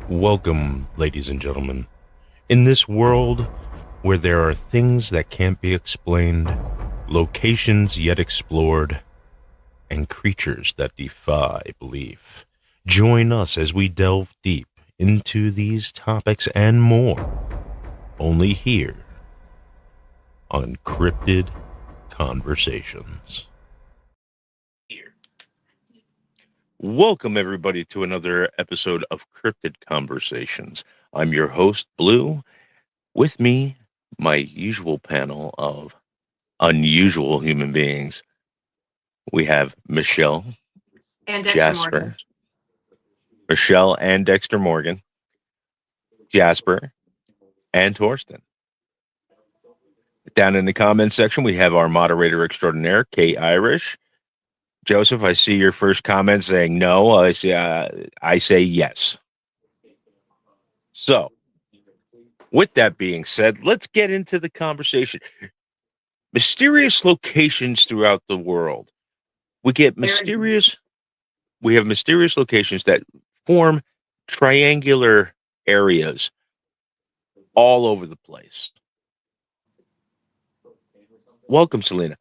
Welcome, ladies and gentlemen. In this world where there are things that can't be explained, locations yet explored, and creatures that defy belief, join us as we delve deep into these topics and more, only here on Cryptid Conversations. Welcome, everybody, to another episode of Cryptid Conversations. I'm your host, Blue. With me, my usual panel of unusual human beings. We have Michelle and Dexter Jasper, Morgan. Michelle and Dexter Morgan, Jasper, and Torsten. Down in the comments section, we have our moderator extraordinaire, Kate Irish. Joseph, I see your first comment saying no. I say yes. So, with that being said, let's get into the conversation. Mysterious locations throughout the world. We have mysterious locations that form triangular areas all over the place. Welcome, Selena.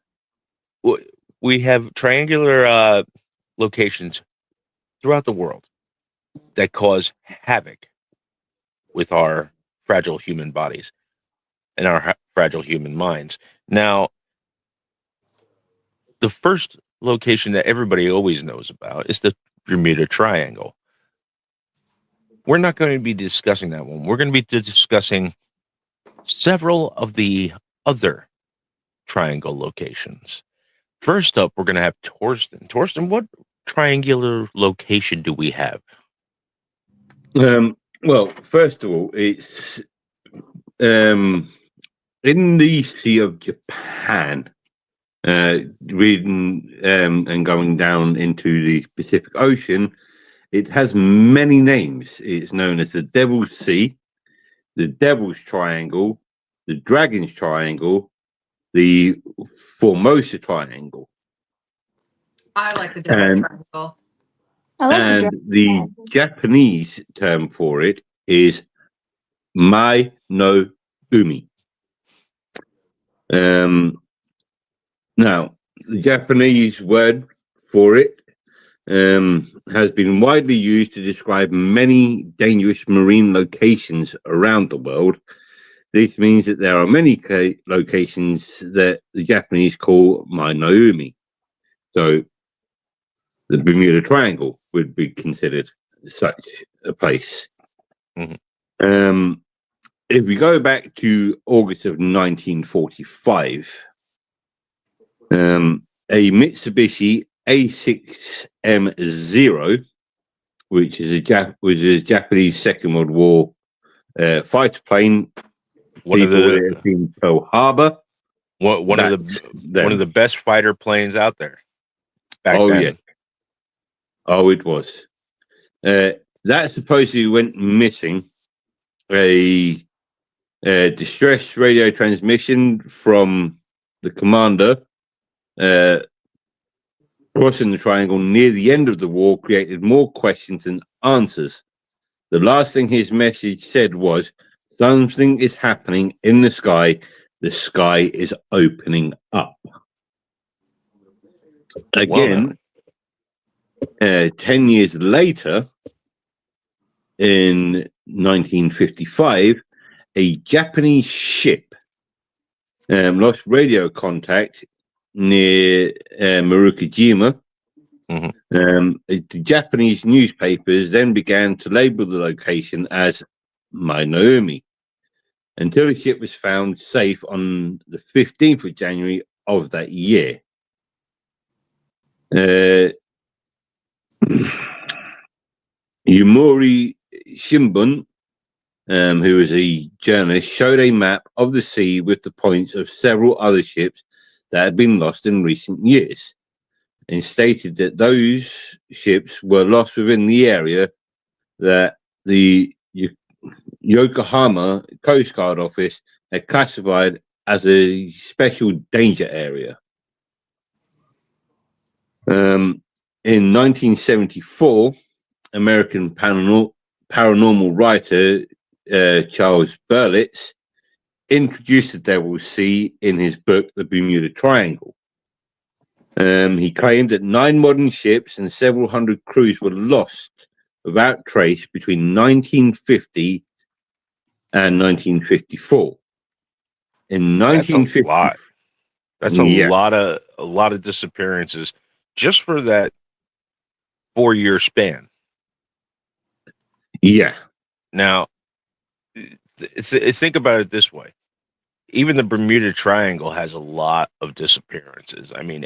We have triangular locations throughout the world that cause havoc with our fragile human bodies and our fragile human minds. Now, the first location that everybody always knows about is the Bermuda Triangle. We're not going to be discussing that one. We're going to be discussing several of the other triangle locations. First up, we're going to have Torsten. Torsten, what triangular location do we have? Well, first of all, it's in the Sea of Japan, reading and going down into the Pacific Ocean. It has many names. It's known as the Devil's Sea, the Devil's Triangle, the Dragon's Triangle, the Formosa Triangle. I like the Devil's Triangle. And the Japanese term for it is Mai no Umi. Now, the Japanese word for it has been widely used to describe many dangerous marine locations around the world. This means that there are many locations that the Japanese call Mai no Umi. So, the Bermuda Triangle would be considered such a place. Mm-hmm. If we go back to August of 1945, a Mitsubishi A6M0, which is a Japanese Second World War fighter plane, One of the in Pearl Harbor. One of the best fighter planes out there. Back then. Yeah. Oh, it was. That supposedly went missing. A distress radio transmission from the commander crossing the triangle near the end of the war created more questions than answers. The last thing his message said was, "Something is happening in the sky. The sky is opening up." Again, 10 years later, in 1955, a Japanese ship lost radio contact near Marukajima. Mm-hmm. The Japanese newspapers then began to label the location as Mai no Umi until the ship was found safe on the 15th of January of that year. Yumori Shimbun, who was a journalist, showed a map of the sea with the points of several other ships that had been lost in recent years, and stated that those ships were lost within the area that the Yokohama Coast Guard office had classified as a special danger area. In 1974, American paranormal writer Charles Berlitz introduced the Devil's Sea in his book, The Bermuda Triangle. He claimed that 9 modern ships and several hundred crews were lost without trace between 1950 and 1954. In That's a 1950, lot. That's Yeah. a lot of disappearances just for that 4-year span. Yeah. Now, think about it this way. Even the Bermuda Triangle has a lot of disappearances. I mean,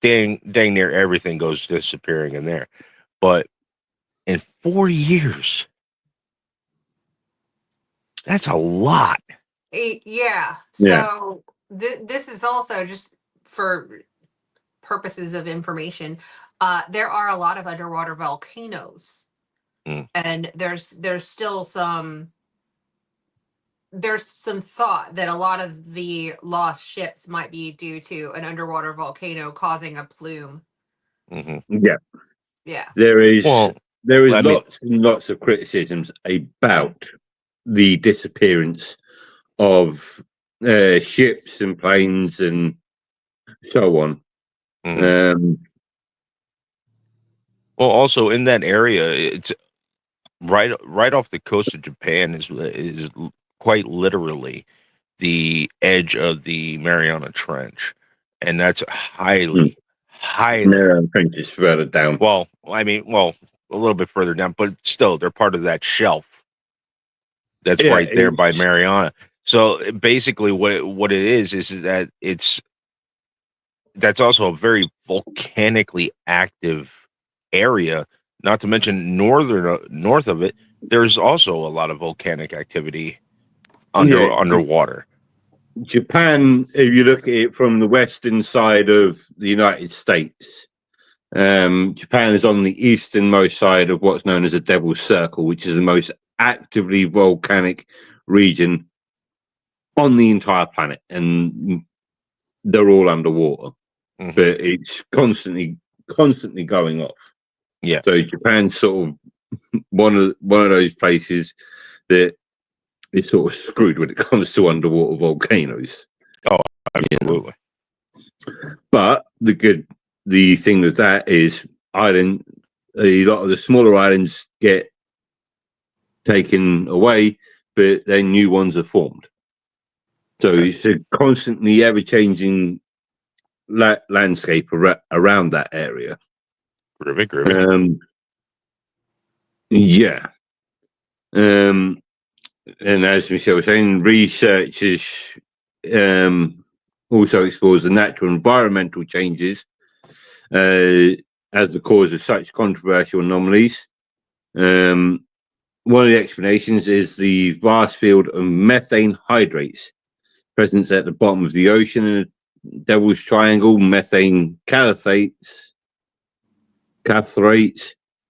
dang near everything goes disappearing in there. But in 4 years, that's a lot. Yeah. Yeah. So this is also just for purposes of information. There are a lot of underwater volcanoes, and there's still there's some thought that a lot of the lost ships might be due to an underwater volcano causing a plume. Yeah. Yeah. There is Well, lots and lots of criticisms about the disappearance of ships and planes and so on. Well, also in that area, it's right off the coast of Japan is quite literally the edge of the Mariana Trench, and that's highly. Mariana Trench is further down. Well, I mean, a little bit further down, but still, they're part of that shelf that's right there by Mariana. So basically, what it is that that's also a very volcanically active area. Not to mention north of it, there's also a lot of volcanic activity underwater. Japan, if you look at it from the western side of the United States, Japan is on the easternmost side of what's known as the Devil's Circle, which is the most actively volcanic region on the entire planet, and they're all underwater, but it's constantly going off. Yeah. So Japan's sort of one of those places that is sort of screwed when it comes to underwater volcanoes. Oh, absolutely. But the thing with that is a lot of the smaller islands get taken away, but then new ones are formed. So it's a constantly ever-changing landscape around that area. Groovy. Yeah. And as Michelle was saying, researchers also explores the natural environmental changes as the cause of such controversial anomalies. One of the explanations is the vast field of methane hydrates present at the bottom of the ocean in the Devil's Triangle. Methane cathrates,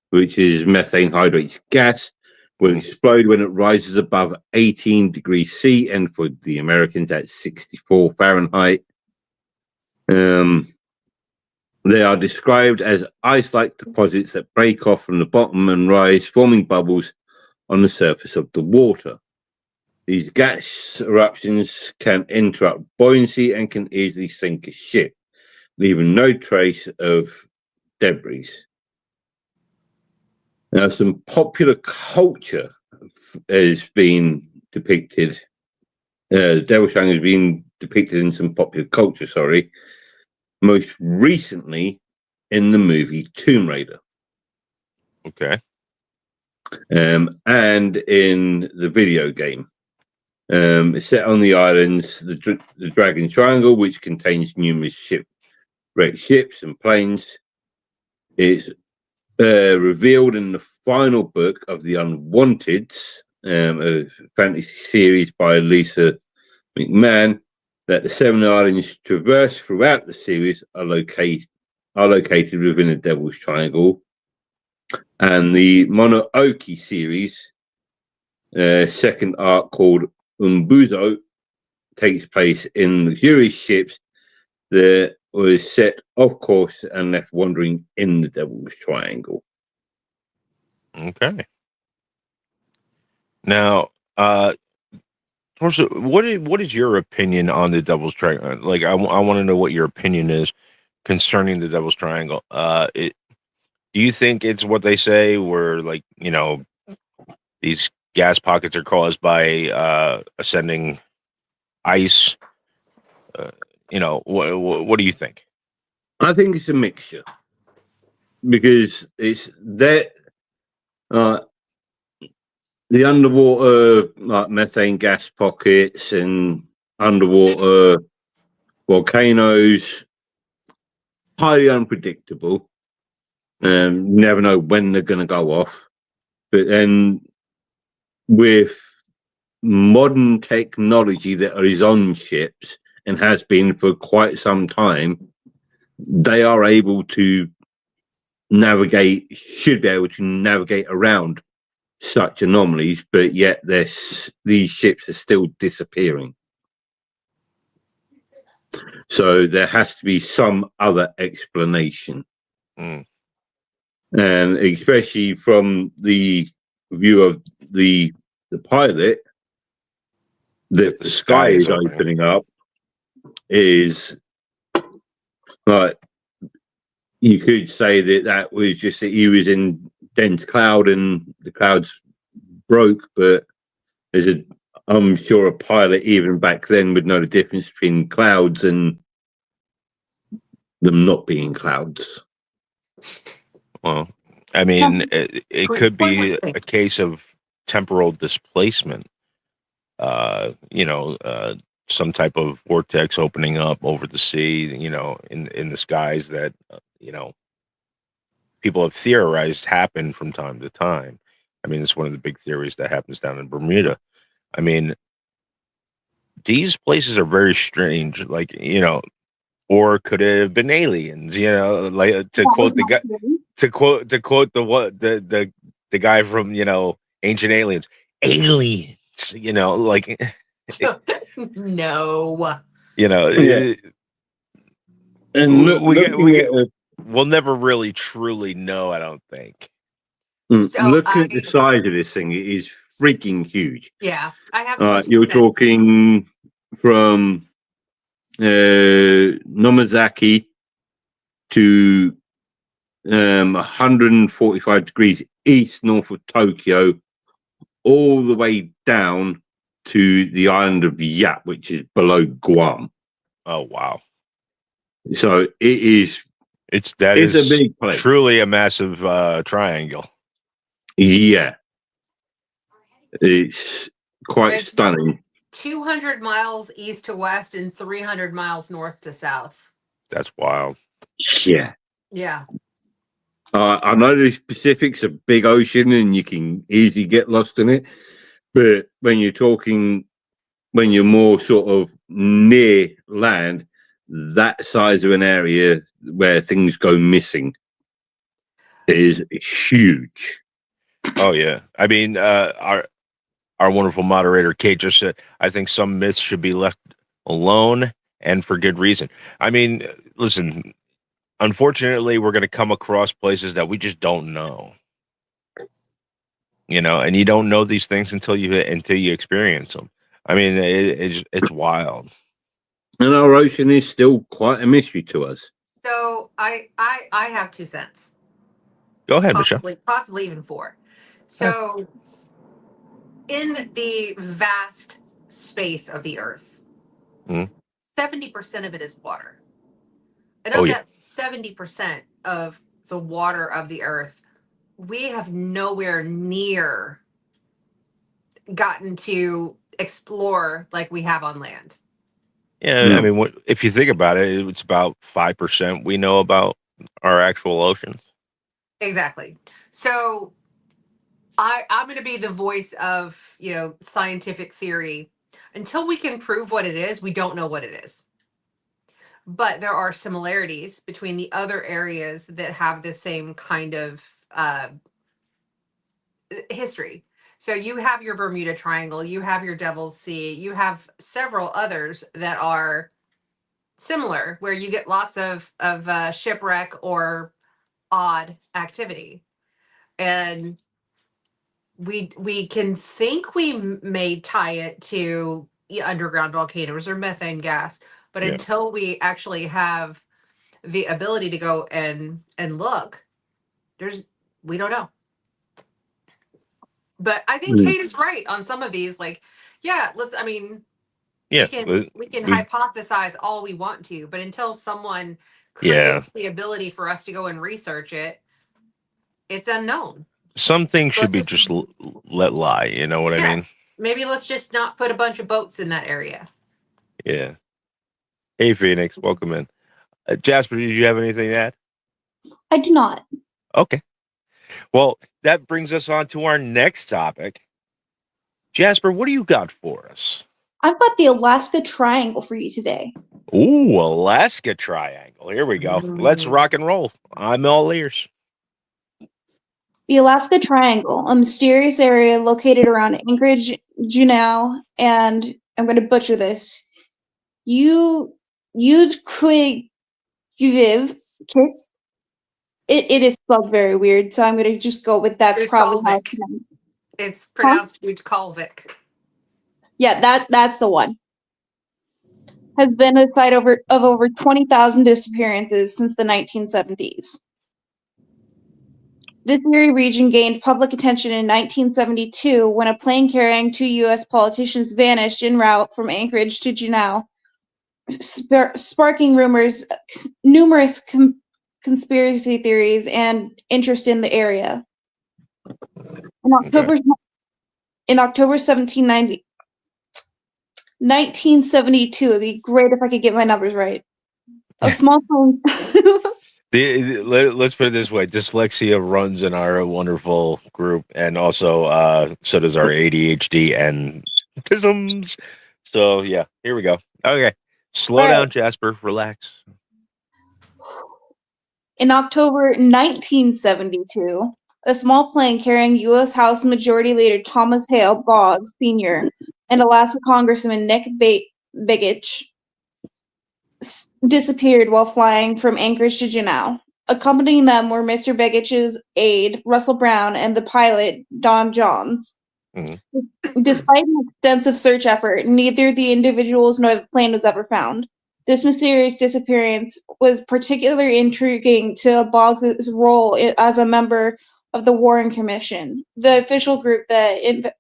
which is methane hydrates gas, will explode when it rises above 18 degrees C, and for the Americans, that's 64 Fahrenheit. They are described as ice-like deposits that break off from the bottom and rise, forming bubbles on the surface of the water. These gas eruptions can interrupt buoyancy and can easily sink a ship, leaving no trace of debris. Now, some popular culture has been depicted. The Devil's Triangle has been depicted in some popular culture, most recently in the movie Tomb Raider. Okay. And in the video game. It's set on the islands, the Dragon Triangle, which contains numerous shipwrecked ships and planes. It's revealed in the final book of The Unwanteds, a fantasy series by Lisa McMahon, that the 7 islands traversed throughout the series are located within the Devil's Triangle. And the Mononoke series, second arc called Umbuzo, takes place in luxurious ships that was set off course and left wandering in the Devil's Triangle. Okay. Now, what is your opinion on the Devil's Triangle? Like, I want to know what your opinion is concerning the Devil's Triangle. Do you think it's what they say, where like these gas pockets are caused by ascending ice? What do you think? I think it's a mixture because it's that the underwater like methane gas pockets and underwater volcanoes, highly unpredictable. Never know when they're going to go off. But then with modern technology that is on ships and has been for quite some time, they are able to should be able to navigate around such anomalies, but yet these ships are still disappearing. So there has to be some other explanation. Mm. And especially from the view of the pilot, that the sky is opening up is like, you could say that was just that he was in dense cloud and the clouds broke, but I'm sure a pilot even back then would know the difference between clouds and them not being clouds. Well, I mean, it could be a case of temporal displacement. Some type of vortex opening up over the sea, in the skies that, people have theorized happen from time to time. I mean, it's one of the big theories that happens down in Bermuda. I mean, these places are very strange, like, or could it have been aliens, like to quote the guy, to quote the guy from, Ancient Aliens, aliens, like, no. Yeah. And we'll never really truly know, I don't think. Look at the size of this thing. It is freaking huge. Yeah, I have you're talking from Nomazaki to 145 degrees east north of Tokyo, all the way down to the island of Yap, which is below Guam. Oh wow! So it is. It's a big place. Truly a massive triangle. Yeah, it's quite stunning. 200 miles east to west and 300 miles north to south. That's wild. Yeah. Yeah. I know the Pacific's a big ocean and you can easily get lost in it. But when you're more sort of near land, that size of an area where things go missing is huge. Oh yeah. I mean, our wonderful moderator Kate just said, I think some myths should be left alone, and for good reason. I mean, listen, unfortunately, we're going to come across places that we just don't know. And you don't know these things until you experience them. I mean, it's wild. And our ocean is still quite a mystery to us. So I have 2 cents. Go ahead, possibly even 4. So in the vast space of the earth, 70% of it is water. And of that 70% of the water of the earth, we have nowhere near gotten to explore like we have on land. Yeah, I mean, if you think about it, it's about 5% we know about our actual oceans. Exactly. So I'm going to be the voice of, scientific theory. Until we can prove what it is, we don't know what it is. But there are similarities between the other areas that have the same kind of history. So you have your Bermuda Triangle, you have your Devil's Sea, you have several others that are similar, where you get lots of shipwreck or odd activity. And we can think we may tie it to underground volcanoes or methane gas, but Yeah. until we actually have the ability to go and look, there's we don't know. But I think Mm. Kate is right on some of these. Like, yeah, let's. I mean, Yeah. we can we- hypothesize all we want to, but until someone Yeah. creates the ability for us to go and research it, it's unknown. Some things should Let's be just just let lie. You know what I yeah. mean? Maybe let's just not put a bunch of boats in that area. Yeah. Hey, Phoenix, welcome in. Jasper, did you have anything to add? I do not. Okay. Well, that brings us on to our next topic. Jasper, what do you got for us? I've got the Alaska Triangle for you today. Ooh, Alaska Triangle. Here we go. Let's rock and roll. I'm all ears. The Alaska Triangle, a mysterious area located around Anchorage, Juneau, and I'm going to butcher this. It is spelled very weird, so I'm going to just go with that's probably how it's pronounced. It's pronounced Ujkalvik. Yeah, that's the one. Has been a site of over 20,000 disappearances since the 1970s. This area region gained public attention in 1972 when a plane carrying 2 U.S. politicians vanished en route from Anchorage to Juneau, sparking numerous conspiracy theories and interest in the area. In October 1972, it'd be great if I could get my numbers right. A small plane. Let's put it this way: dyslexia runs in our wonderful group, and also so does our ADHD and autisms. So yeah, here we go. Okay, slow down, Jasper. Relax. In October 1972, a small plane carrying U.S. House Majority Leader Thomas Hale Boggs Sr. and Alaska Congressman Nick Begich disappeared while flying from Anchorage to Juneau. Accompanying them were Mr. Begich's aide, Russell Brown, and the pilot, Don Johns. Mm-hmm. Despite an extensive search effort, neither the individuals nor the plane was ever found. This mysterious disappearance was particularly intriguing to Boggs' role as a member of the Warren Commission, the official group that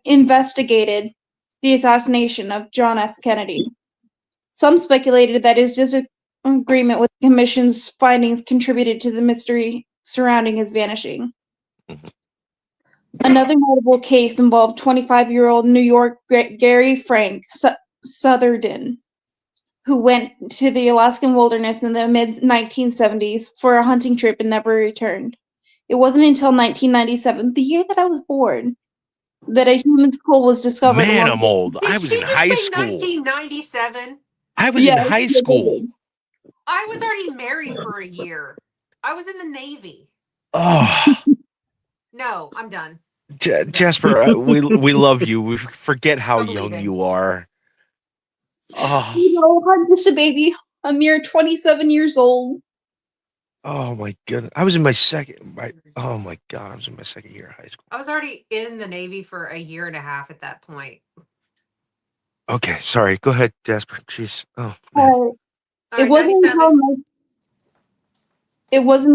investigated the assassination of John F. Kennedy. Some speculated that his disagreement with the Commission's findings contributed to the mystery surrounding his vanishing. Mm-hmm. Another notable case involved 25-year-old New York Gary Frank Southerden, who went to the Alaskan wilderness in the mid-1970s for a hunting trip and never returned. It wasn't until 1997, the year that I was born, that a human skull was discovered. Man, I'm old. I was in high school. 1997. I was in high school. I was already married for a year. I was in the Navy. Oh. No, I'm done. Jasper, we love you. We forget how young you are. Oh. You know, I'm just a baby. A mere 27 years old. Oh my goodness. I was in my second oh my god, I was in my second year of high school. I was already in the Navy for a year and a half at that point. Okay, sorry. Go ahead, Jasper. Jeez. Oh man. It wasn't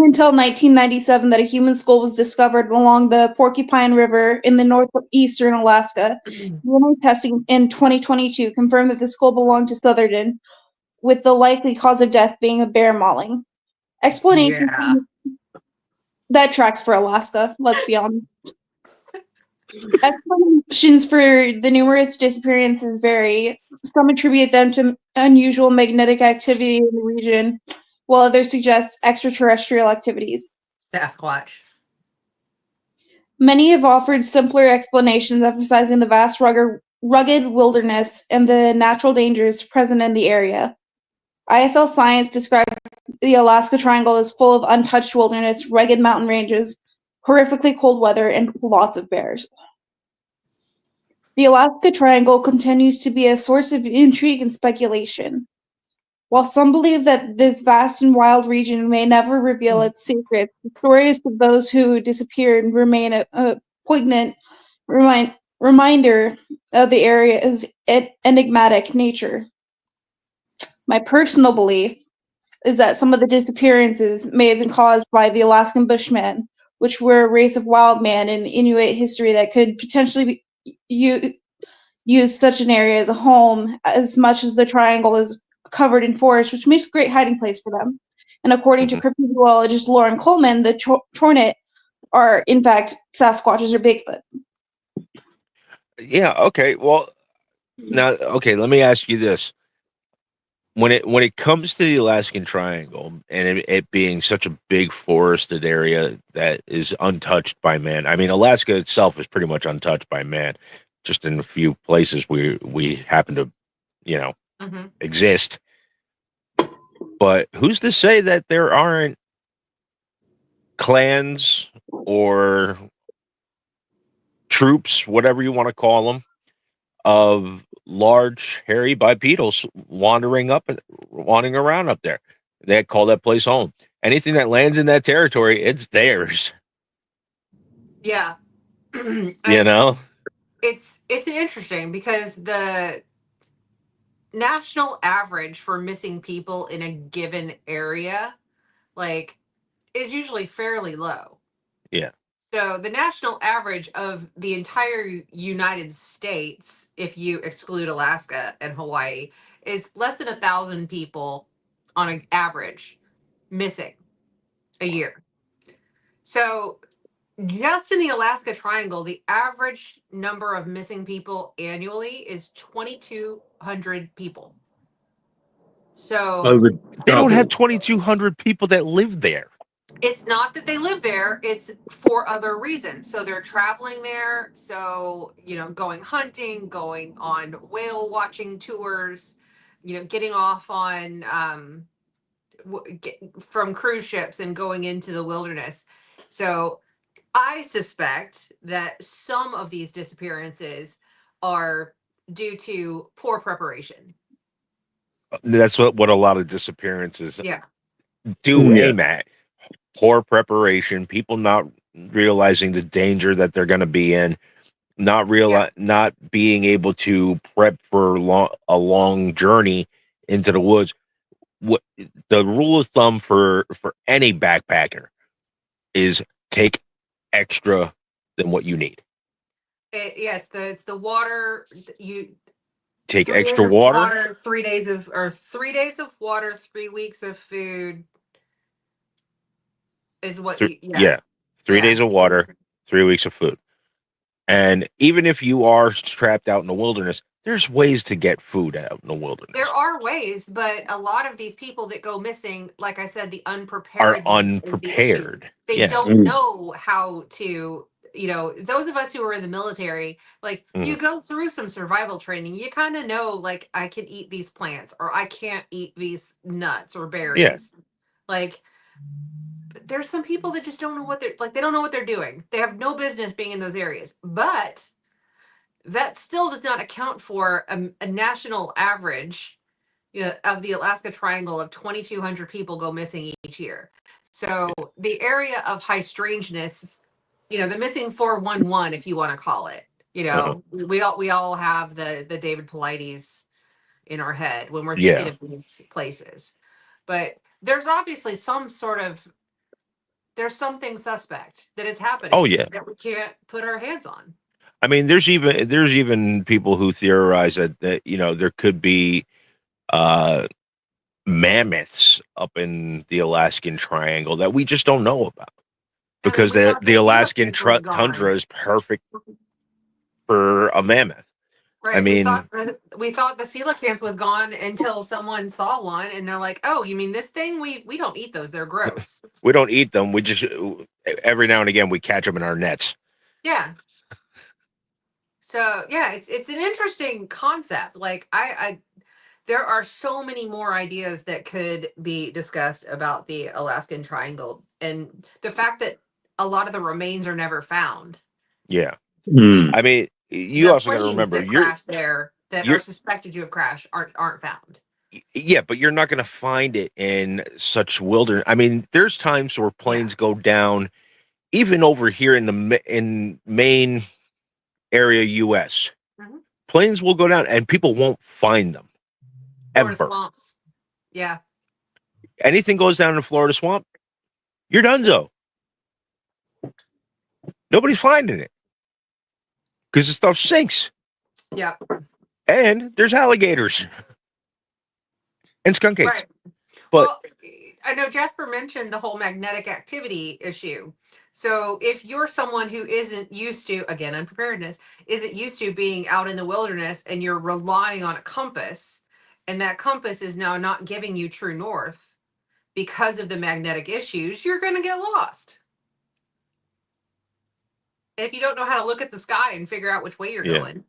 until 1997 that a human skull was discovered along the Porcupine River in the northeastern Alaska. DNA testing in 2022 confirmed that the skull belonged to Southerden, with the likely cause of death being a bear mauling. Explanation that tracks for Alaska, let's be honest. Explanations for the numerous disappearances vary. Some attribute them to unusual magnetic activity in the region, while others suggest extraterrestrial activities. Sasquatch. Many have offered simpler explanations emphasizing the vast rugged wilderness and the natural dangers present in the area. IFL Science describes the Alaska Triangle as full of untouched wilderness, rugged mountain ranges, horrifically cold weather, and lots of bears. The Alaska Triangle continues to be a source of intrigue and speculation. While some believe that this vast and wild region may never reveal its secrets, the stories of those who disappeared remain poignant reminder of the area's enigmatic nature. My personal belief is that some of the disappearances may have been caused by the Alaskan Bushmen, which were a race of wild man in Inuit history that could potentially use such an area as a home, as much as the triangle is covered in forest, which makes a great hiding place for them. And according to cryptozoologist Lauren Coleman, the Tornit are, in fact, Sasquatches or Bigfoot. Yeah. Okay. Well, now, okay. Let me ask you this: when it comes to the Alaskan Triangle and it being such a big forested area that is untouched by man, I mean, Alaska itself is pretty much untouched by man. Just in a few places we happen to, exist. But who's to say that there aren't clans or troops, whatever you want to call them, of large hairy bipedals wandering around up there? They call that place home. Anything that lands in that territory, it's theirs. Yeah. It's interesting because the national average for missing people in a given area, like, is usually fairly low. Yeah. So the national average of the entire United States, if you exclude Alaska and Hawaii, is less than 1,000 people on an average missing a year. So just in the Alaska Triangle, the average number of missing people annually is 2,200 people. So they don't have 2,200 people that live there. It's not that they live there, it's for other reasons. So they're traveling there. So, going hunting, going on whale watching tours, getting off on from cruise ships and going into the wilderness. So I suspect that some of these disappearances are due to poor preparation. That's what a lot of disappearances do aim at. Poor preparation, people not realizing the danger that they're going to be in, not being able to prep for a long journey into the woods. What the rule of thumb for any backpacker is: take extra than what you need. It's the water. You take extra water. 3 days of 3 days of water, 3 weeks of food is what. 3 days of water, 3 weeks of food. And even if you are trapped out in the wilderness, there's ways to get food out in the wilderness. There are ways, but a lot of these people that go missing, like I said, the are unprepared. They don't know how to, those of us who are in the military, like you go through some survival training, you kind of know, like, I can eat these plants or I can't eat these nuts or berries. Yeah. Like, there's some people that just don't know what they don't know what they're doing. They have no business being in those areas, but that still does not account for a national average, of the Alaska Triangle of 2,200 people go missing each year. So the area of high strangeness, the missing 411, if you want to call it, we all have the David Paulides in our head when we're thinking of these places, but there's obviously there's something suspect that is happening that we can't put our hands on. I mean, there's even people who theorize that there could be mammoths up in the Alaskan Triangle that we just don't know about, because the Alaskan tundra is perfect for a mammoth. Right. I mean, we thought the coelacanth was gone until someone saw one, and they're like, "Oh, you mean this thing? We don't eat those. They're gross." We don't eat them. We just every now and again we catch them in our nets. Yeah. So it's an interesting concept. Like I there are so many more ideas that could be discussed about the Alaskan Triangle, and the fact that a lot of the remains are never found. Yeah. I mean, you also got to remember, that crashed there that are suspected to have crashed aren't found. Yeah, but you're not going to find it in such wilderness. I mean, there's times where planes go down, even over here in Maine, area U.S. Mhm. Planes will go down, and people won't find them Florida ever. swamps. Yeah. Anything goes down in a Florida swamp, you're donezo. Nobody's finding it because the stuff sinks, Yeah. and there's alligators and skunk apes. Right. But Well, I know Jasper mentioned the whole magnetic activity issue. So if you're someone who isn't used to, again, unpreparedness, isn't used to being out in the wilderness and you're relying on a compass, and that compass is now not giving you true north because of the magnetic issues, you're going to get lost. If you don't know how to look at the sky and figure out which way you're Yeah. going.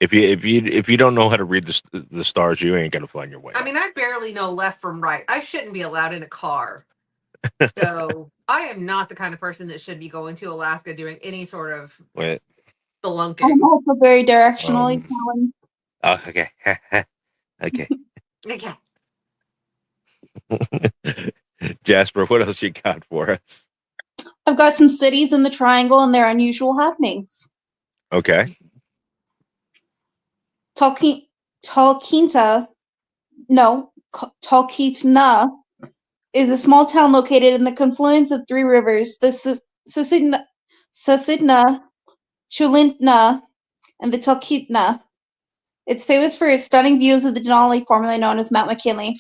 if you don't know how to read the stars, you ain't gonna find your way. I mean, I barely know left from right. I shouldn't be allowed in a car. So I am not the kind of person that should be going to Alaska doing any sort of Wait, spelunking. I'm also very directionally challenged. oh, okay. Okay. Okay. Jasper, what else you got for us? I've got some cities in the triangle and their unusual happenings. Okay. Talkeetna is a small town located in the confluence of three rivers, the Susitna, Chulintna, and the Talkeetna. It's famous for its stunning views of the Denali, formerly known as Mount McKinley.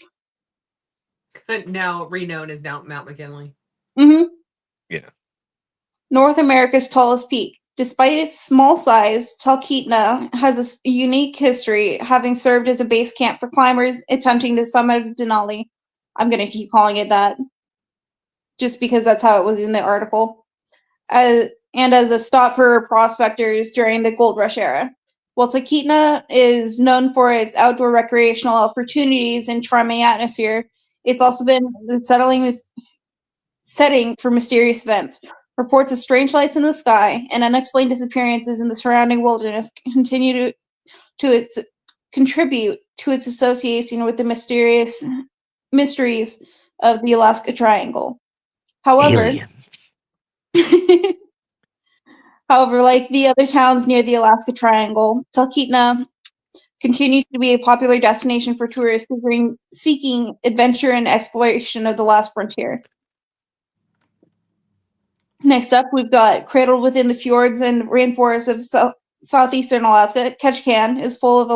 Now reknown as Mount McKinley. Mm-hmm. Yeah. North America's tallest peak. Despite its small size, Talkeetna has a unique history, having served as a base camp for climbers attempting to summit Denali. I'm going to keep calling it that, just because that's how it was in the article. And as a stop for prospectors during the gold rush era. While Talkeetna is known for its outdoor recreational opportunities and charming atmosphere, it's also been the setting for mysterious events. Reports of strange lights in the sky and unexplained disappearances in the surrounding wilderness continue to contribute to its association with the mysteries of the Alaska Triangle. However, like the other towns near the Alaska Triangle, Talkeetna continues to be a popular destination for tourists seeking adventure and exploration of the last frontier. Next up, we've got cradled within the fjords and rainforests of southeastern Alaska. Ketchikan is full of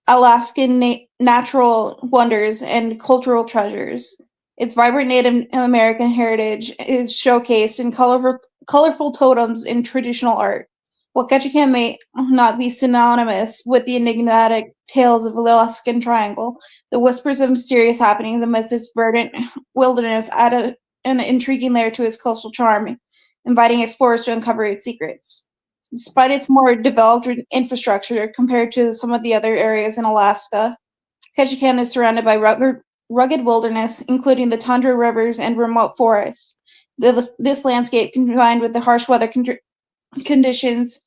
Alaskan natural wonders and cultural treasures. Its vibrant Native American heritage is showcased in colorful totems and traditional art. While Ketchikan may not be synonymous with the enigmatic tales of the Alaskan Triangle, the whispers of mysterious happenings amidst its verdant wilderness add an intriguing layer to its coastal charm, inviting explorers to uncover its secrets. Despite its more developed infrastructure compared to some of the other areas in Alaska, Ketchikan is surrounded by rugged wilderness, including the tundra, rivers, and remote forests. This landscape, combined with the harsh weather conditions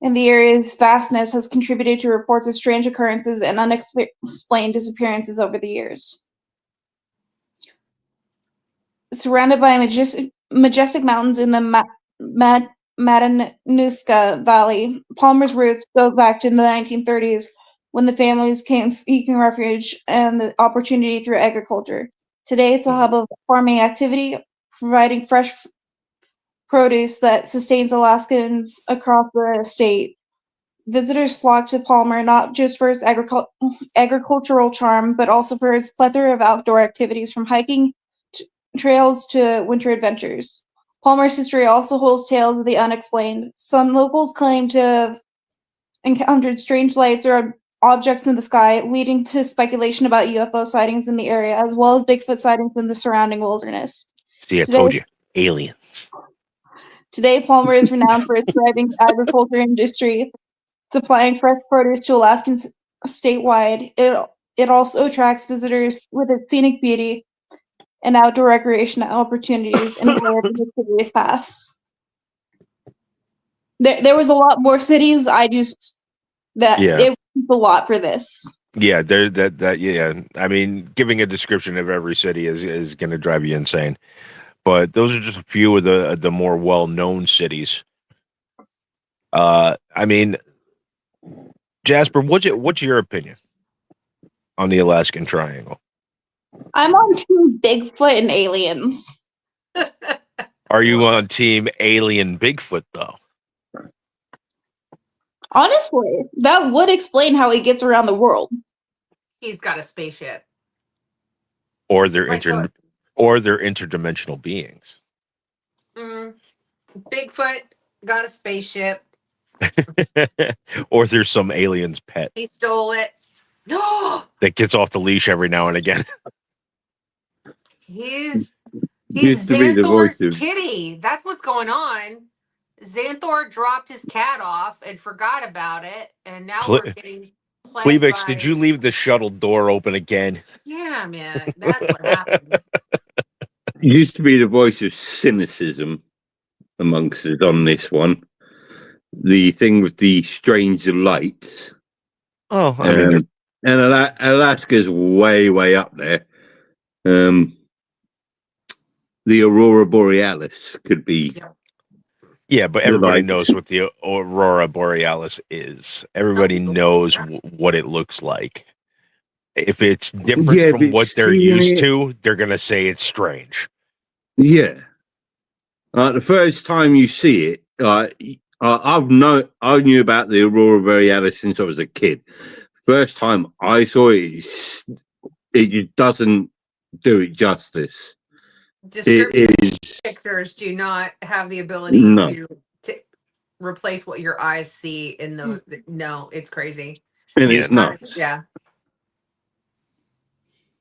and the area's vastness, has contributed to reports of strange occurrences and unexplained disappearances over the years. Surrounded by majestic mountains in the Matanuska Valley, Palmer's roots go back to the 1930s when the families came seeking refuge and the opportunity through agriculture. Today, it's a hub of farming activity, providing fresh produce that sustains Alaskans across the state. Visitors flock to Palmer not just for its agricultural charm, but also for its plethora of outdoor activities, from hiking trails to winter adventures. Palmer's history also holds tales of the unexplained. Some locals claim to have encountered strange lights or objects in the sky, leading to speculation about UFO sightings in the area, as well as Bigfoot sightings in the surrounding wilderness. See, I told you, aliens. Today, Palmer is renowned for its thriving agriculture industry, supplying fresh produce to Alaskans statewide. It also attracts visitors with its scenic beauty and outdoor recreation opportunities in wherever the city is passed. There was a lot more cities. It was a lot for this. Yeah, yeah. I mean, giving a description of every city is going to drive you insane. But those are just a few of the more well-known cities. I mean, Jasper, what's your opinion on the Alaskan Triangle? I'm on Team Bigfoot and aliens. Are you on Team Alien Bigfoot though? Honestly, that would explain how he gets around the world. He's got a spaceship. Or they're It's like or they're interdimensional beings. Bigfoot got a spaceship. Or there's some alien's pet He stole it. that gets off the leash every now and again. He's Used to be the voice Xanthor's of kitty. That's what's going on. Xanthor dropped his cat off and forgot about it, and now we're getting plagued Klebix, by... did you leave the shuttle door open again? Yeah, man. That's what happened. used to be the voice of cynicism amongst us on this one. The thing with the strange lights. Oh, I mean, and Alaska's way up there. The Aurora Borealis could be. yeah, but everybody knows what the Aurora Borealis is. Everybody knows what it looks like. If it's different from what they're used to, they're going to say it's strange. Yeah. The first time you see it, I knew about the Aurora Borealis since I was a kid. First time I saw it, it just doesn't do it justice. Pictures do not have the ability to replace what your eyes see in the... No, it's crazy. And it's nuts. Yeah.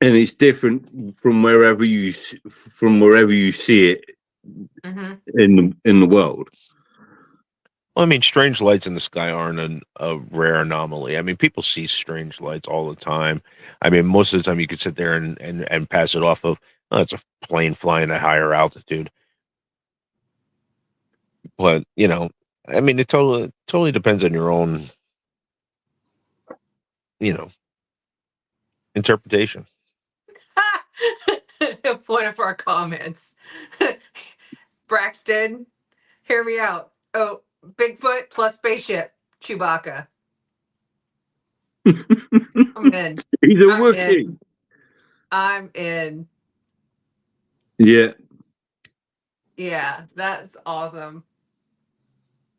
And it's different from wherever you see it in the world. Well, I mean, strange lights in the sky aren't a rare anomaly. I mean, people see strange lights all the time. I mean, most of the time you could sit there and pass it off of, oh, it's a plane flying at higher altitude. But, I mean, it totally depends on your own, interpretation. One of our comments. Braxton, hear me out. Oh, Bigfoot plus spaceship, Chewbacca. I'm in. He's a Wookiee. I'm in. Yeah. Yeah, that's awesome.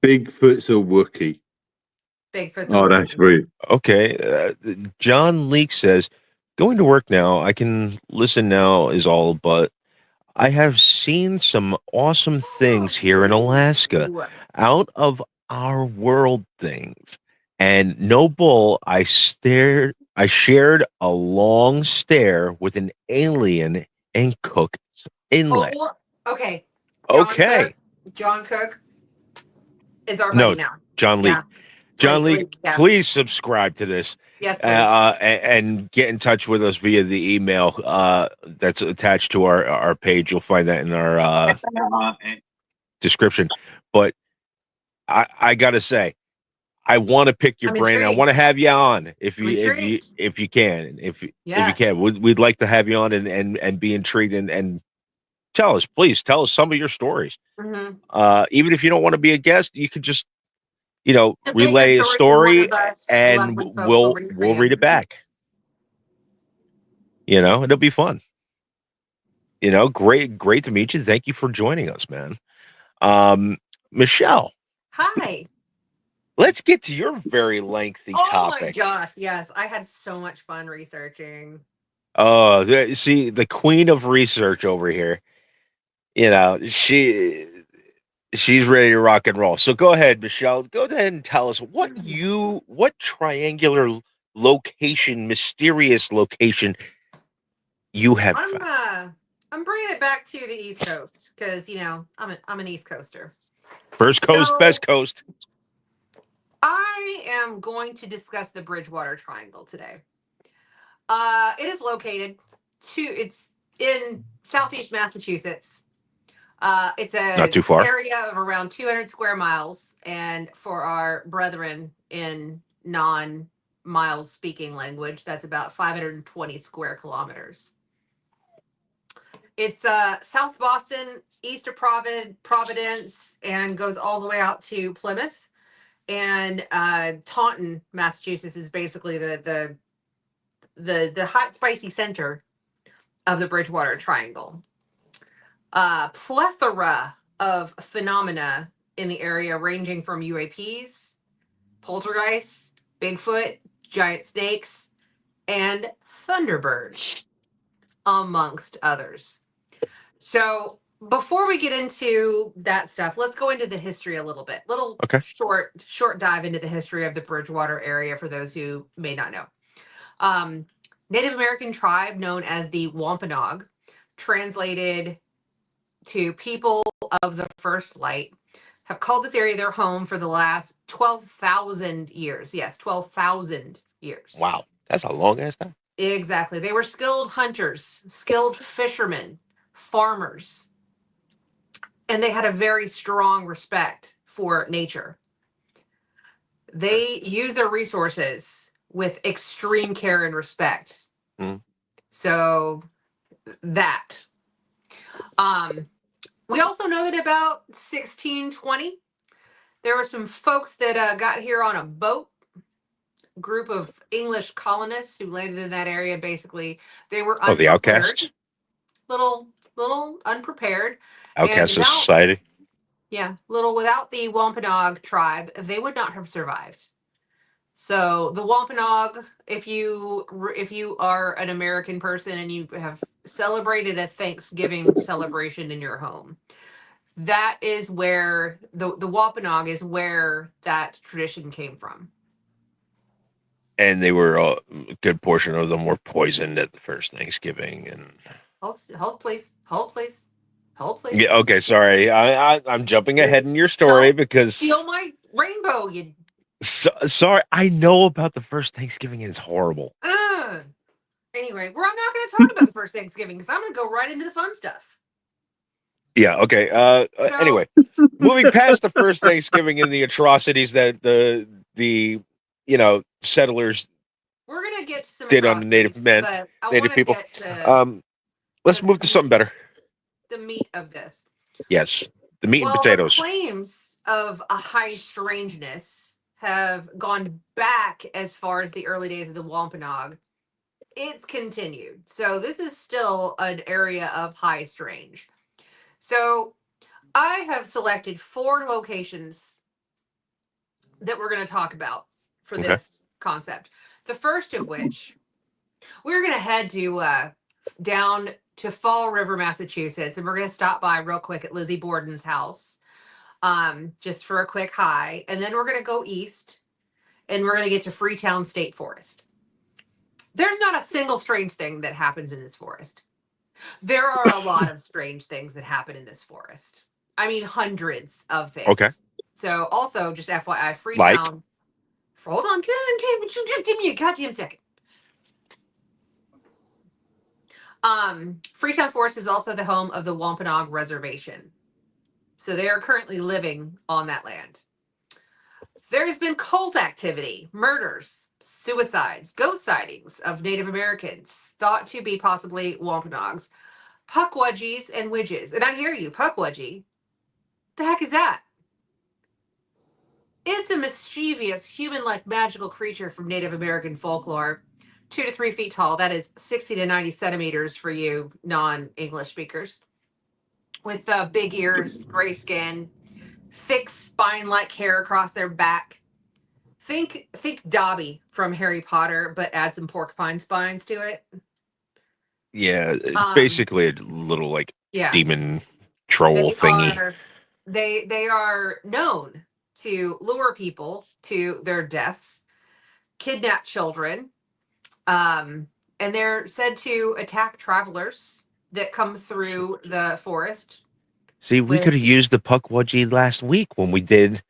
Bigfoot's a Wookiee. Bigfoot's Oh, that's great. Okay. John Leek says, going to work now. I can listen now is all, but I have seen some awesome things here in Alaska, out of our world things. And no bull, I shared a long stare with an alien in Cook Inlet. Oh, okay. John Cook is our buddy now. John Lee. Yeah. John Lee, please subscribe to this. Yes, please. And get in touch with us via the email that's attached to our page. You'll find that in our description. But I got to say, I want to pick your brain. I want to have you on if you can. If you can, we'd like to have you on and be intrigued and please tell us some of your stories. Even if you don't want to be a guest, you could just relay a story and we'll read it back. It'll be fun. Great to meet you. Thank you for joining us, man. Michelle. Hi. Let's get to your very lengthy topic. Oh my gosh, yes. I had so much fun researching. Oh, see, the queen of research over here. She's ready to rock and roll. So go ahead, Michelle. Go ahead and tell us what triangular location, mysterious location you have found. I'm bringing it back to the East Coast because I'm an East Coaster. First coast, best coast. I am going to discuss the Bridgewater Triangle today. It is located it's in southeast Massachusetts. It's a not too far area of around 200 square miles, and for our brethren in non-miles speaking language, that's about 520 square kilometers. It's South Boston, east of Providence, and goes all the way out to Plymouth. and Taunton, Massachusetts, is basically the hot spicy center of the Bridgewater Triangle. Plethora of phenomena in the area, ranging from UAPs, poltergeists, Bigfoot, giant snakes, and thunderbirds, amongst others. So before we get into that stuff, let's go into the history a little bit. Okay. Short dive into the history of the Bridgewater area for those who may not know. Native American tribe known as the Wampanoag, translated to people of the first light, have called this area their home for the last 12,000 years. Yes, 12,000 years. Wow, that's a long ass time. Exactly. They were skilled hunters, skilled fishermen, farmers, and they had a very strong respect for nature. They use their resources with extreme care and respect. Mm. So that. We also know that about 1620, there were some folks that got here on a boat. Group of English colonists who landed in that area. Basically, they were Oh, the unprepared, outcasts. little unprepared, Outcasts and of without, society. yeah, little without the Wampanoag tribe, they would not have survived. So the Wampanoag, if you are an American person and you have celebrated a Thanksgiving celebration in your home, that is where the Wampanoag is where that tradition came from. And they were a good portion of them were poisoned at the first Thanksgiving. And Hold please. yeah, okay, sorry, I'm jumping ahead in your story Don't because steal my rainbow, you. Sorry, I know about the first Thanksgiving and it's horrible. Anyway, we're not going to talk about the first Thanksgiving because I'm going to go right into the fun stuff. Yeah, okay. Anyway, moving past the first Thanksgiving and the atrocities that the settlers we're going to get to some did on the native men, but I native people. Get to, let's move to something better. The meat of this. Yes, the meat and potatoes. The claims of a high strangeness have gone back as far as the early days of the Wampanoag. It's continued. So this is still an area of high strange. So I have selected 4 locations that we're going to talk about for this concept. The first of which, we're going to head to down to Fall River, Massachusetts, and we're going to stop by real quick at Lizzie Borden's house, just for a quick hi. And then we're going to go east, and we're going to get to Freetown State Forest. There's not a single strange thing that happens in this forest. There are a lot of strange things that happen in this forest. I mean, hundreds of things. Okay. So also, just FYI, Freetown. Hold on, would you just give me a goddamn second? Freetown Forest is also the home of the Wampanoag Reservation. So they are currently living on that land. There's been cult activity, murders, suicides, ghost sightings of Native Americans, thought to be possibly Wampanoags, Pukwudgies, and Widges. And I hear you, Pukwudgie. The heck is that? It's a mischievous, human-like magical creature from Native American folklore. 2 to 3 feet tall. That is 60 to 90 centimeters for you non-English speakers. With big ears, gray skin, thick spine-like hair across their back. Think Dobby from Harry Potter, but add some porcupine spines to it. Yeah, it's basically a little demon troll thingy. They are known to lure people to their deaths, kidnap children, and they're said to attack travelers that come through the forest. See, we could have used the Pukwudgie last week when we did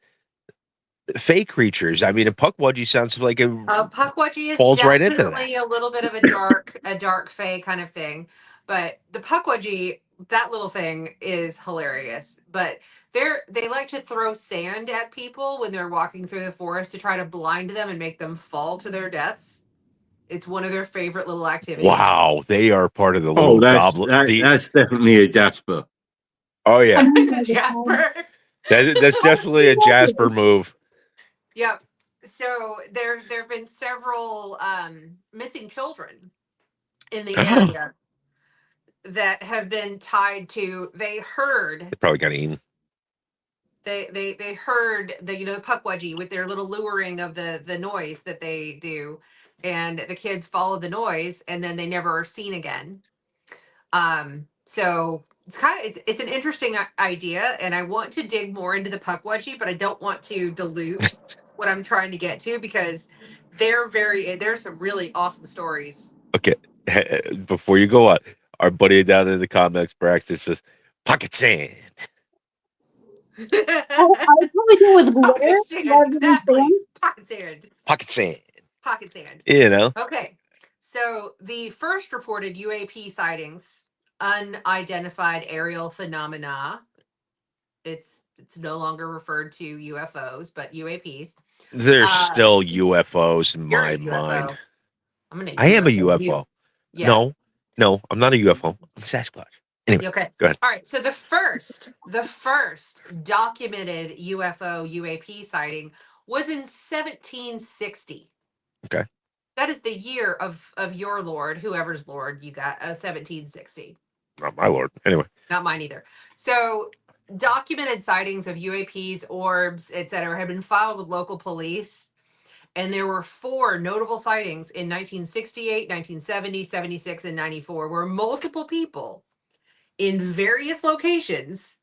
fake creatures. I mean, a Pukwudgie sounds like a Pukwudgie is falls right into definitely a little bit of a dark fae kind of thing. But the Pukwudgie, that little thing is hilarious. But they like to throw sand at people when they're walking through the forest to try to blind them and make them fall to their deaths. It's one of their favorite little activities. Wow, they are part of the little goblin. That's definitely a Jasper. Oh yeah, Jasper. That's definitely a Jasper move. Yep. So there have been several missing children in the They area that have been tied to. They heard probably got eaten. they heard the the puckwudgie with their little luring of the noise that they do, and the kids followed the noise, and then they never are seen again. So it's an interesting idea, and I want to dig more into the puckwudgie, but I don't want to dilute what I'm trying to get to because there's some really awesome stories. Okay, before you go on, our buddy down in the comments, Braxton says, "Pocket sand." I probably do with glitter Pocket sand, rather than exactly. sand. Pocket sand. Pocket sand. Pocket sand. You know. Okay. So the first reported UAP sightings, unidentified aerial phenomena. It's no longer referred to UFOs, but UAPs. There's still UFOs in You're my a mind. UFO. I'm gonna. I am a UFO UFO. Yeah. No, I'm not a UFO. I'm Sasquatch. Anyway, Okay. go ahead. All right. So the first documented UAP sighting was in 1760. Okay. That is the year of your Lord, whoever's Lord you got, 1760. Not my lord. Anyway. Not mine either. So documented sightings of UAPs, orbs, etc., have been filed with local police. And there were 4 notable sightings in 1968, 1970, 76, and 94, where multiple people in various locations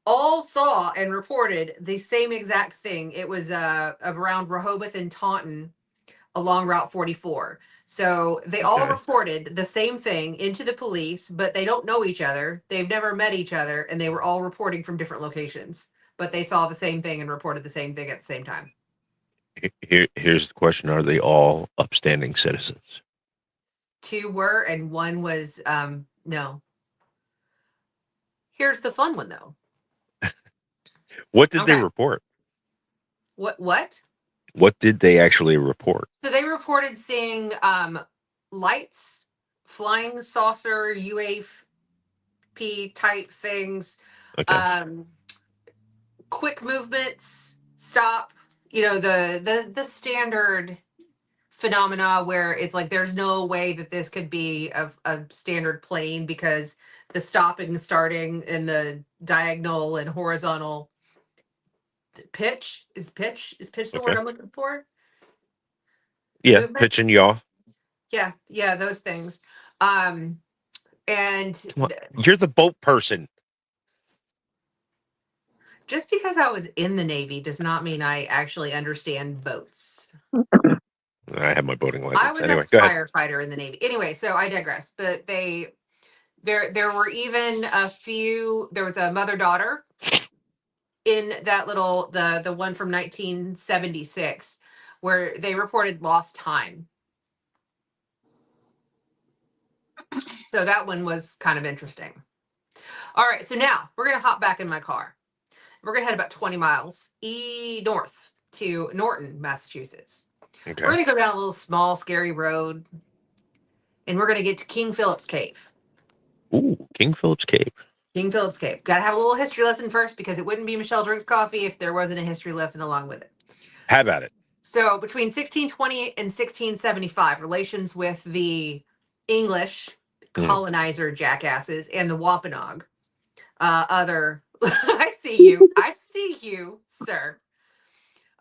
all saw and reported the same exact thing. It was around Rehoboth and Taunton along Route 44. So they all reported the same thing into the police, but they don't know each other. They've never met each other, and they were all reporting from different locations. But they saw the same thing and reported the same thing at the same time. Here's the question: are they all upstanding citizens? 2 were, and 1 was no. Here's the fun one though. What did they Okay. report? What? What did they actually report? So they reported seeing lights, flying saucer, UAP type things, Okay. quick movements, stop, the standard phenomena where it's like there's no way that this could be a standard plane because the stopping and starting and the diagonal and horizontal pitch is the word Okay. I'm looking for. Yeah, Movement? pitch and yaw. Yeah, those things. And Come on. You're the boat person. just because I was in the Navy does not mean I actually understand boats. I have my boating license. I was Anyway, a go ahead. firefighter in the Navy. Anyway, so I digress. But there were even a few. There was a mother-daughter in that little the one from 1976 where they reported lost time. So that one was kind of interesting. All right, so now we're gonna hop back in my car. We're gonna head about 20 miles north to Norton, Massachusetts. Okay. We're gonna go down a little small, scary road, and we're gonna get to King Philip's Cave. Ooh, King Philip's Cave. King Philip's Cave. Gotta have a little history lesson first because it wouldn't be Michelle Drinks Coffee if there wasn't a history lesson along with it. Have at it. So between 1620 and 1675, relations with the English colonizer jackasses and the Wampanoag. I see you, sir.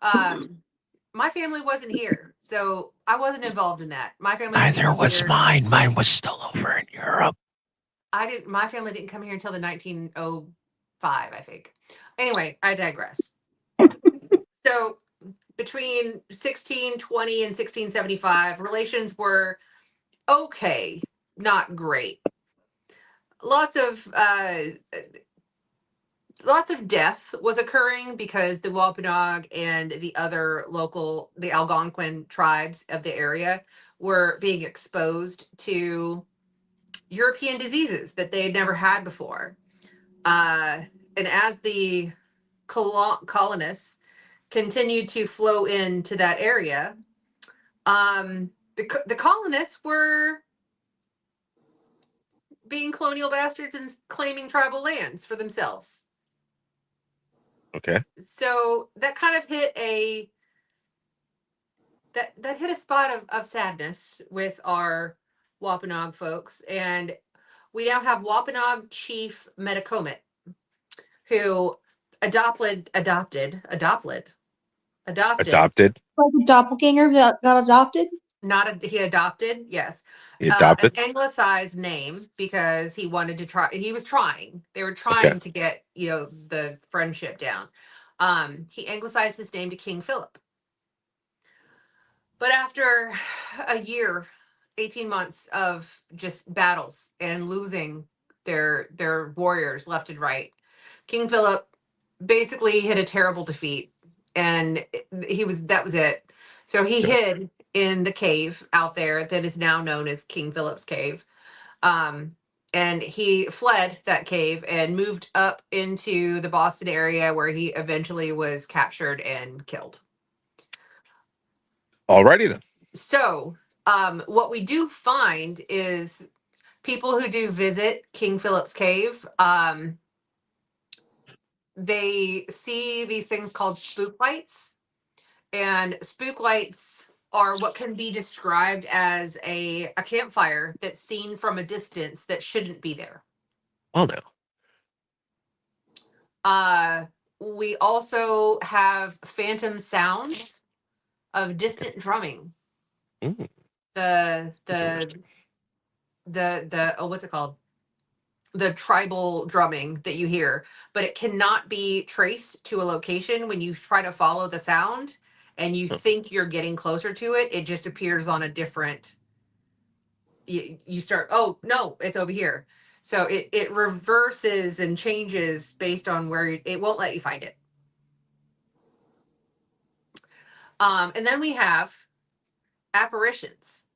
My family wasn't here, so I wasn't involved in that. My family Neither was here. mine. Mine was still over in Europe. My family didn't come here until the 1905, I think. Anyway, I digress. So between 1620 and 1675, relations were okay, not great. Lots of death was occurring because the Wampanoag and the other the Algonquin tribes of the area were being exposed to European diseases that they had never had before. And as the colonists continued to flow into that area, the colonists were being colonial bastards and claiming tribal lands for themselves. Okay. So that kind of hit a that hit a spot of sadness with our Wampanoag folks, and we now have Wampanoag Chief Metacomet, who adopted Adopted. Like a doppelganger that got adopted. he adopted, yes, He an adopted. anglicized name because he wanted to try. He was trying. They were trying Okay. to get the friendship down. He anglicized his name to King Philip. But after a year, 18 months of just battles and losing their warriors left and right, King Philip basically hit a terrible defeat, and that was it. So he Yeah. hid in the cave out there that is now known as King Philip's Cave. And he fled that cave and moved up into the Boston area, where he eventually was captured and killed. Alrighty then. So, what we do find is people who do visit King Philip's Cave, they see these things called spook lights. And spook lights are what can be described as a campfire that's seen from a distance that shouldn't be there. Oh no. We also have phantom sounds of distant drumming. Mm, The interesting. what's it called? The tribal drumming that you hear, but it cannot be traced to a location. When you try to follow the sound and you Huh. think you're getting closer to it, it just appears on a different. You start, oh no, it's over here. So it reverses and changes based on where it won't let you find it. And then we have apparitions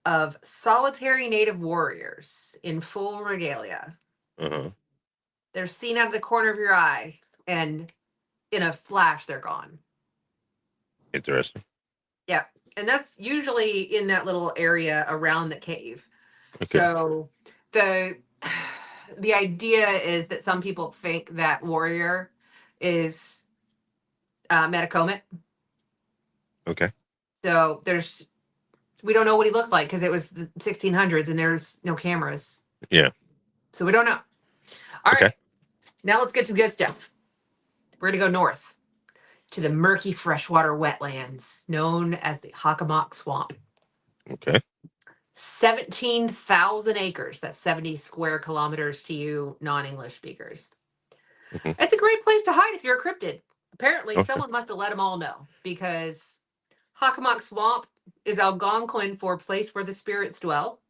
of solitary native warriors in full regalia. Uh-huh. They're seen out of the corner of your eye, and in a flash, they're gone. Interesting. Yeah. And that's usually in that little area around the cave. Okay. So the idea is that some people think that warrior is Metacomet. Okay. So we don't know what he looked like because it was the 1600s and there's no cameras. Yeah. So we don't know. All Okay. right. Now let's get to the good stuff. We're going to go north to the murky freshwater wetlands known as the Hockomock Swamp. Okay. 17,000 acres. That's 70 square kilometers to you non-English speakers. Mhm. It's a great place to hide if you're a cryptid. Apparently, Okay. someone must have let them all know, because Hockomock Swamp is Algonquin for place where the spirits dwell.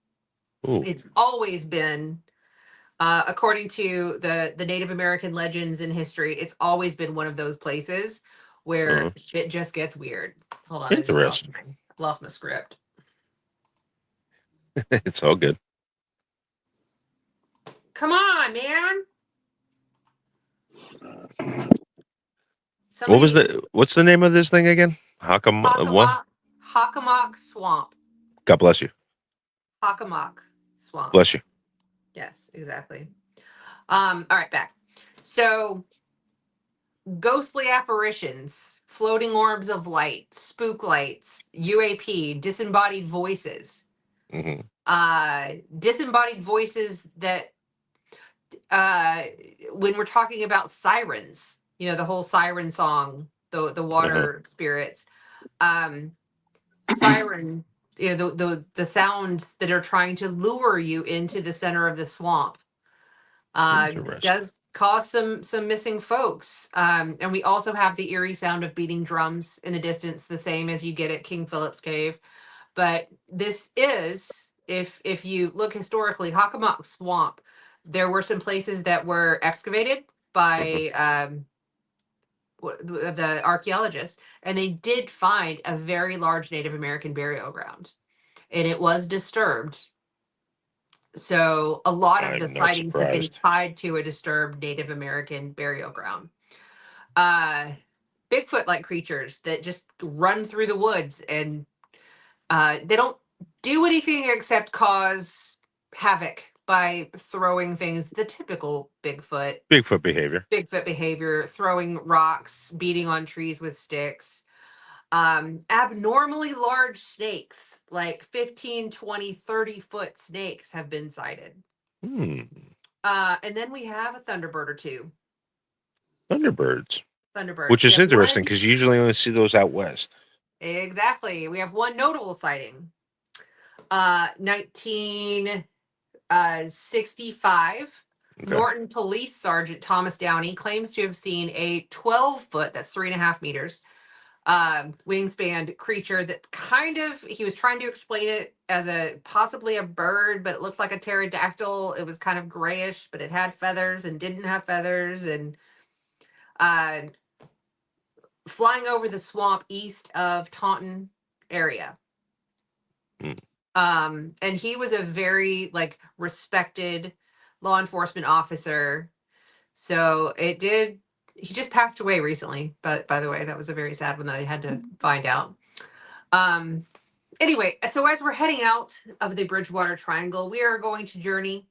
Ooh. It's always been, according to the Native American legends and history, it's always been one of those places where Uh-huh. shit just gets weird. Hold on, Interesting. I've lost my script. It's all good. Come on, man. What's the name of this thing again? What? Hockomock Swamp. God bless you. Hockomock Swamp. Bless you. Yes, exactly. All right, back. So, ghostly apparitions, floating orbs of light, spook lights, UAP, disembodied voices. Mm-hmm. Disembodied voices that, when we're talking about sirens, the whole siren song, the water spirits, siren, the sounds that are trying to lure you into the center of the swamp, does cause some missing folks. And we also have the eerie sound of beating drums in the distance, the same as you get at King Philip's Cave. But this is, if you look historically, Hockomock Swamp, there were some places that were excavated by the archaeologists, and they did find a very large Native American burial ground, and it was disturbed. So a lot of the I'm not sightings have been surprised. tied to a disturbed Native American burial ground. Bigfoot-like creatures that just run through the woods, and they don't do anything except cause havoc by throwing things. The typical Bigfoot Bigfoot behavior. behavior: throwing rocks, beating on trees with sticks. Abnormally large snakes, like 15, 20, 30-foot snakes have been sighted. Hmm. And then we have a thunderbird or two. Thunderbirds. Thunderbirds. Which is We have interesting one- because you usually only see those out west. Exactly. We have one notable sighting. 1965, Okay. Norton Police Sergeant Thomas Downey claims to have seen a 12-foot, that's 3.5 meters, wingspan creature that he was trying to explain it as possibly a bird, but it looked like a pterodactyl. It was kind of grayish, but it had feathers and didn't have feathers, and flying over the swamp east of Taunton area. Hmm. And he was a very respected law enforcement officer. So he just passed away recently, but by the way, that was a very sad one that I had to find out. Anyway, so as we're heading out of the Bridgewater Triangle, we are going to journey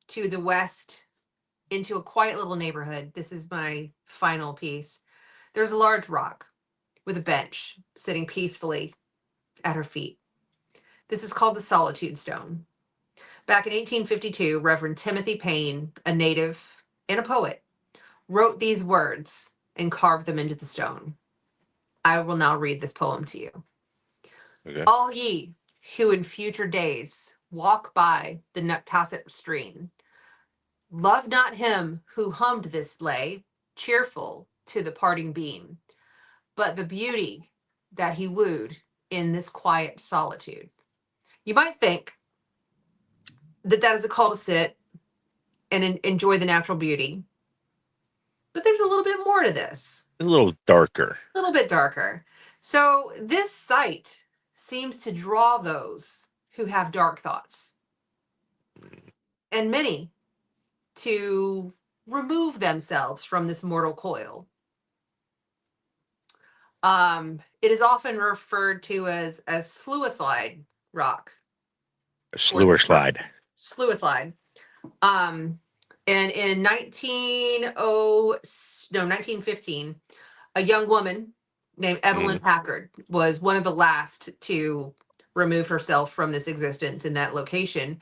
to the west into a quiet little neighborhood. This is my final piece. There's a large rock with a bench sitting peacefully at her feet. This is called the Solitude Stone. Back in 1852, Reverend Timothy Payne, a native and a poet, wrote these words and carved them into the stone. I will now read this poem to you. Okay. All ye who in future days walk by the Nuctasset stream, love not him who hummed this lay, cheerful to the parting beam, but the beauty that he wooed in this quiet solitude. You might think that is a call to sit and enjoy the natural beauty, but there's a little bit more to this. A little darker. A little bit darker. So this site seems to draw those who have dark thoughts, and many to remove themselves from this mortal coil. It is often referred to as Slewslide Rock. A slewer slide. Slewslide. And in 1915, a young woman named Evelyn Packard was one of the last to remove herself from this existence in that location.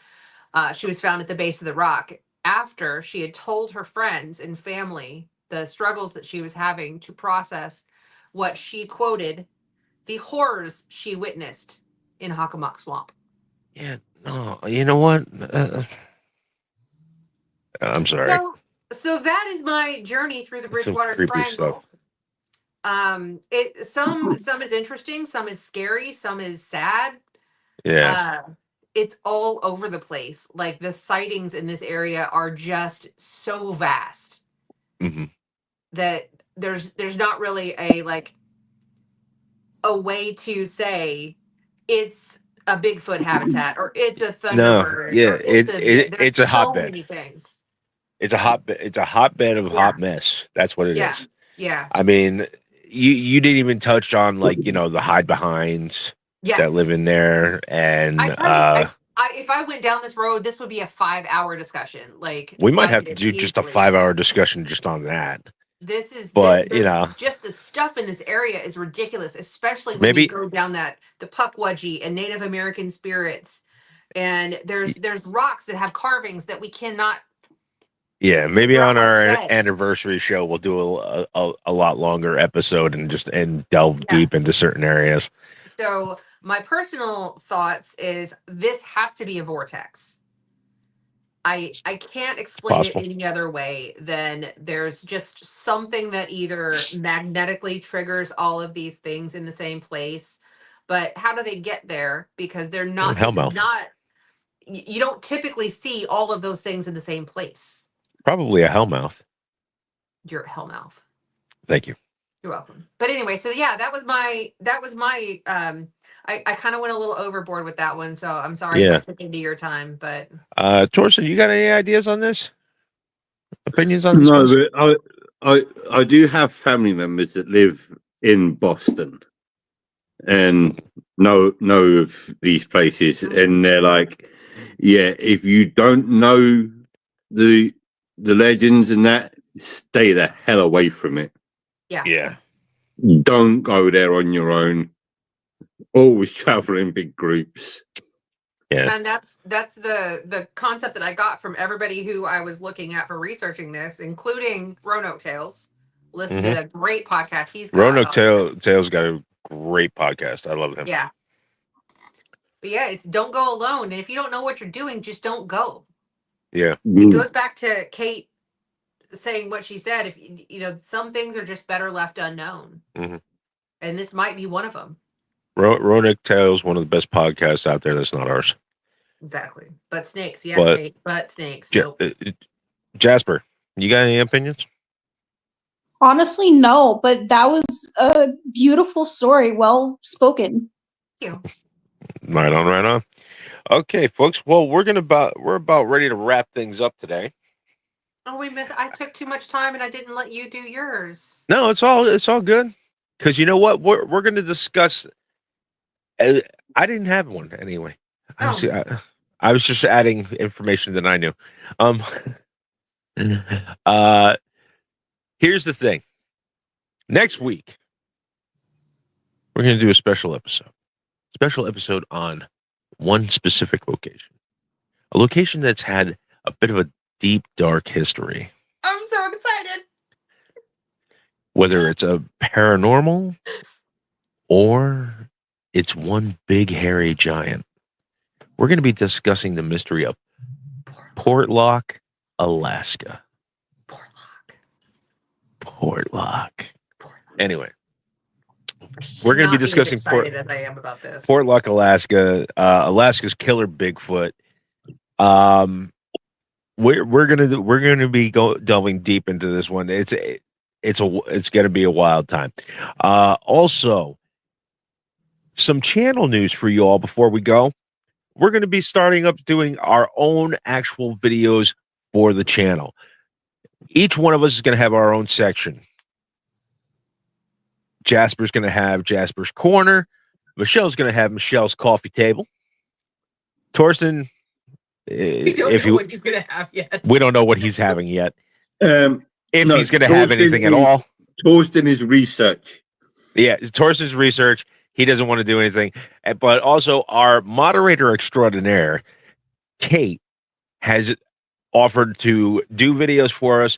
She was found at the base of the rock after she had told her friends and family the struggles that she was having to process what she quoted, the horrors she witnessed in Hockomock Swamp. Yeah, no, you know what? I'm sorry. So that is my journey through the Bridgewater Triangle. Some is interesting, some is scary, some is sad. Yeah. It's all over the place. Like the sightings in this area are just so vast that there's not really a way to say it's a Bigfoot habitat or it's a Thunderbird. No, yeah, or it's a so hotbed. many things. It's a hotbed of hot mess. That's what it is. Yeah. I mean, you didn't even touch on the hide behinds that live in there, and if I went down this road, this would be a 5-hour discussion. We might have to do just a 5-hour discussion just on that. Just the stuff in this area is ridiculous, especially when you go down the Pukwudgie and Native American spirits, and there's rocks that have carvings that we cannot. Yeah, maybe on our anniversary show we'll do a lot longer episode and delve deep into certain areas. So my personal thoughts is this has to be a vortex. I can't explain it any other way than there's just something that either magnetically triggers all of these things in the same place. But how do they get there? Because they're not. You don't typically see all of those things in the same place. Probably a hellmouth. You're a hellmouth. Thank you. You're welcome. But anyway, so yeah, that was my I kind of went a little overboard with that one, so I'm sorry if I took into your time, but Torsten, you got any ideas on this? Opinions on this? No, but I do have family members that live in Boston and know of these places, and they're like, yeah, if you don't know the legends and that, stay the hell away from it. Yeah. Don't go there on your own. Always travel in big groups. Yeah. And that's the concept that I got from everybody who I was looking at for researching this, including Roanoke Tales. Listen to a great podcast he's got. Roanoke on this. Tales got a great podcast. I love him. Yeah. But yeah, it's don't go alone. And if you don't know what you're doing, just don't go. Yeah. It goes back to Kate saying what she said. If you know, some things are just better left unknown. Mm-hmm. And this might be one of them. Roanoke Tales, one of the best podcasts out there. That's not ours. Exactly. But snakes, yes, but snakes. Nope. Jasper, you got any opinions? Honestly, no, but that was a beautiful story. Well spoken. Thank you. Right on, right on. Okay, folks. Well, we're about ready to wrap things up today. Oh, I took too much time and I didn't let you do yours. No, it's all good. Because you know what? We're going to discuss. I didn't have one anyway. I was just adding information that I knew. Here's the thing. Next week, we're going to do a special episode on one specific location, a location that's had a bit of a deep, dark history. I'm so excited. Whether it's a paranormal or it's one big hairy giant. We're going to be discussing the mystery of Portlock, Alaska. Portlock. Anyway, we're going to be discussing as I am about this. Portlock, Alaska. Alaska's killer Bigfoot. We're gonna be delving deep into this one. It's gonna be a wild time. Also, some channel news for you all before we go. We're going to be starting up doing our own actual videos for the channel. Each one of us is going to have our own section. Jasper's going to have Jasper's Corner. Michelle's going to have Michelle's Coffee Table. Torsten, we don't know what he's going to have yet. We don't know what he's having yet. If he's going to have anything at all. Torsten is research. Yeah, Torsten's research. He doesn't want to do anything. But also our moderator extraordinaire, Kate, has offered to do videos for us,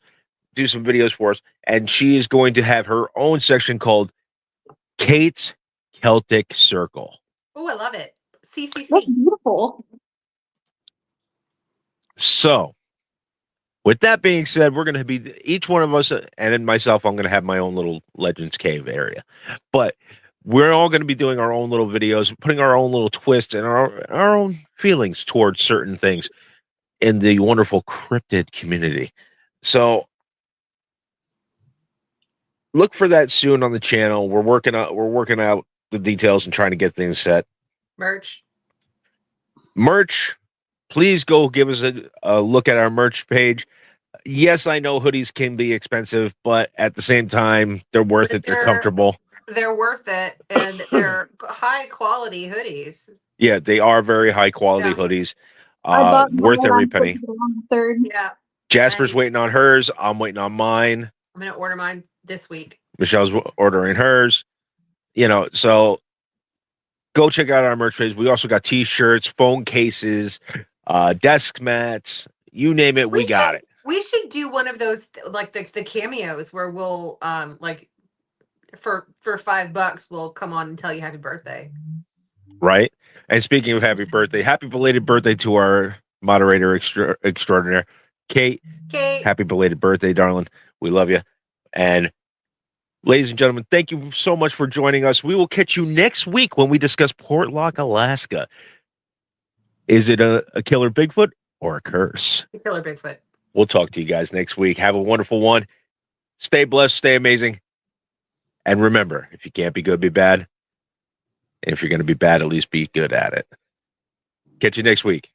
and she is going to have her own section called Kate's Celtic Circle. Oh, I love it. CCC. That's beautiful. So, with that being said, we're going to be, each one of us, and then myself, I'm going to have my own little Legends Cave area. But we're all going to be doing our own little videos, putting our own little twists and our own feelings towards certain things in the wonderful Cryptid community. So look for that soon on the channel. We're working out the details and trying to get things set. Merch. Please go give us a look at our merch page. Yes, I know hoodies can be expensive, but at the same time, they're worth it. They're comfortable. They're worth it, and they're high quality hoodies. Yeah, they are very high quality hoodies. Worth every penny. Yeah. Jasper's waiting on hers. I'm waiting on mine. I'm gonna order mine this week. Michelle's ordering hers. So go check out our merch page. We also got t-shirts, phone cases, desk mats. You name it, we got it. We should do one of those, like the cameos where we'll like for $5 we'll come on and tell you happy birthday. Right. And speaking of happy birthday, happy belated birthday to our moderator extraordinaire, Kate. Happy belated birthday, darling. We love you. And ladies and gentlemen, thank you so much for joining us. We will catch you next week when we discuss Portlock, Alaska. Is it a killer Bigfoot or a curse? It's a killer Bigfoot. We'll talk to you guys next week. Have a wonderful one. Stay blessed, stay amazing. And remember, if you can't be good, be bad. And if you're going to be bad, at least be good at it. Catch you next week.